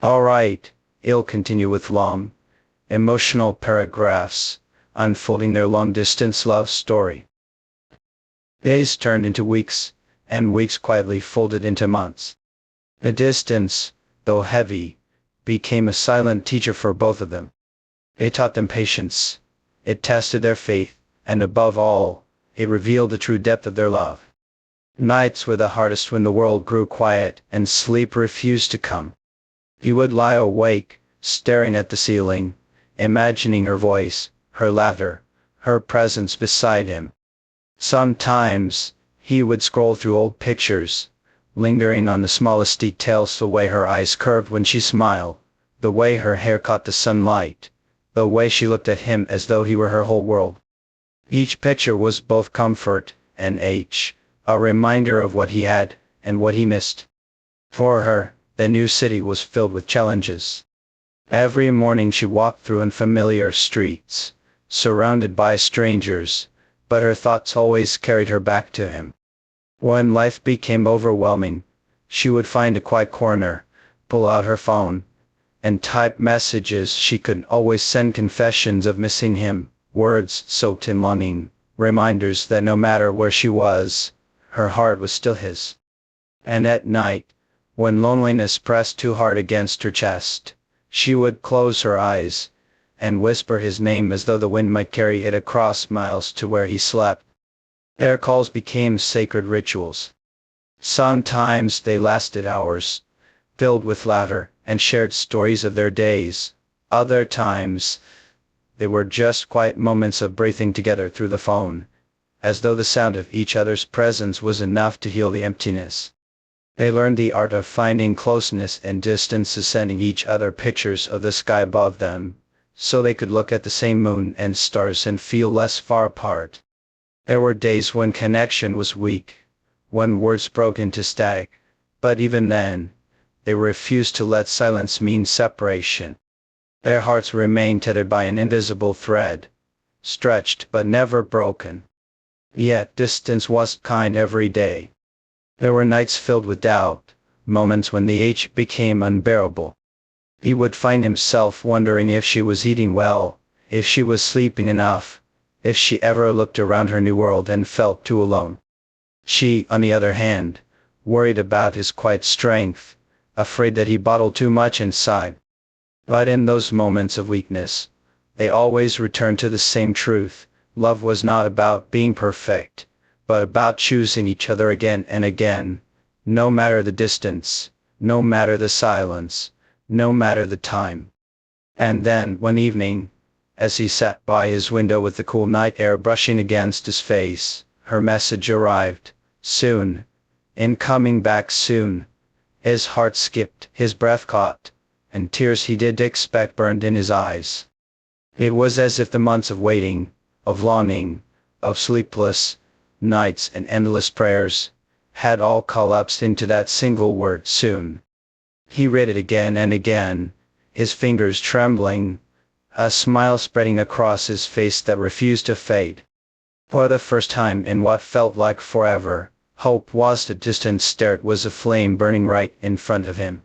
All right, it'll continue with long, emotional paragraphs, unfolding their long-distance love story. Days turned into weeks, and weeks quietly folded into months. The distance, though heavy, became a silent teacher for both of them. It taught them patience, it tested their faith, and above all, it revealed the true depth of their love. Nights were the hardest when the world grew quiet and sleep refused to come. He would lie awake, staring at the ceiling, imagining her voice, her laughter, her presence beside him. Sometimes, he would scroll through old pictures, lingering on the smallest details: the way her eyes curved when she smiled, the way her hair caught the sunlight, the way she looked at him as though he were her whole world. Each picture was both comfort and a reminder of what he had and what he missed. For her, the new city was filled with challenges. Every morning she walked through unfamiliar streets, surrounded by strangers, but her thoughts always carried her back to him. When life became overwhelming, she would find a quiet corner, pull out her phone, and type messages she could always send: confessions of missing him, words soaked in longing, reminders that no matter where she was, her heart was still his. And at night, when loneliness pressed too hard against her chest, she would close her eyes and whisper his name as though the wind might carry it across miles to where he slept. Their calls became sacred rituals. Sometimes they lasted hours, filled with laughter and shared stories of their days. Other times, they were just quiet moments of breathing together through the phone, as though the sound of each other's presence was enough to heal the emptiness. They learned the art of finding closeness and distance, sending each other pictures of the sky above them, so they could look at the same moon and stars and feel less far apart. There were days when connection was weak, when words broke into static, but even then, they refused to let silence mean separation. Their hearts remained tethered by an invisible thread, stretched but never broken. Yet distance wasn't kind every day. There were nights filled with doubt, moments when the ache became unbearable. He would find himself wondering if she was eating well, if she was sleeping enough, if she ever looked around her new world and felt too alone. She, on the other hand, worried about his quiet strength, afraid that he bottled too much inside. But in those moments of weakness, they always returned to the same truth: love was not about being perfect, but about choosing each other again and again, no matter the distance, no matter the silence, no matter the time. And then, one evening, as he sat by his window with the cool night air brushing against his face, her message arrived: soon, in coming back soon. His heart skipped, his breath caught, and tears he didn't expect burned in his eyes. It was as if the months of waiting, of longing, of sleepless nights and endless prayers, had all collapsed into that single word: soon. He read it again and again, his fingers trembling, a smile spreading across his face that refused to fade. For the first time in what felt like forever, hope wasn't a distant stare, it was a flame burning right in front of him.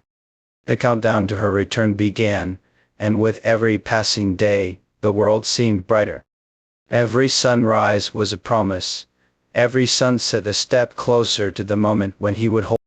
The countdown to her return began, and with every passing day, the world seemed brighter. Every sunrise was a promise, every sunset a step closer to the moment when he would hold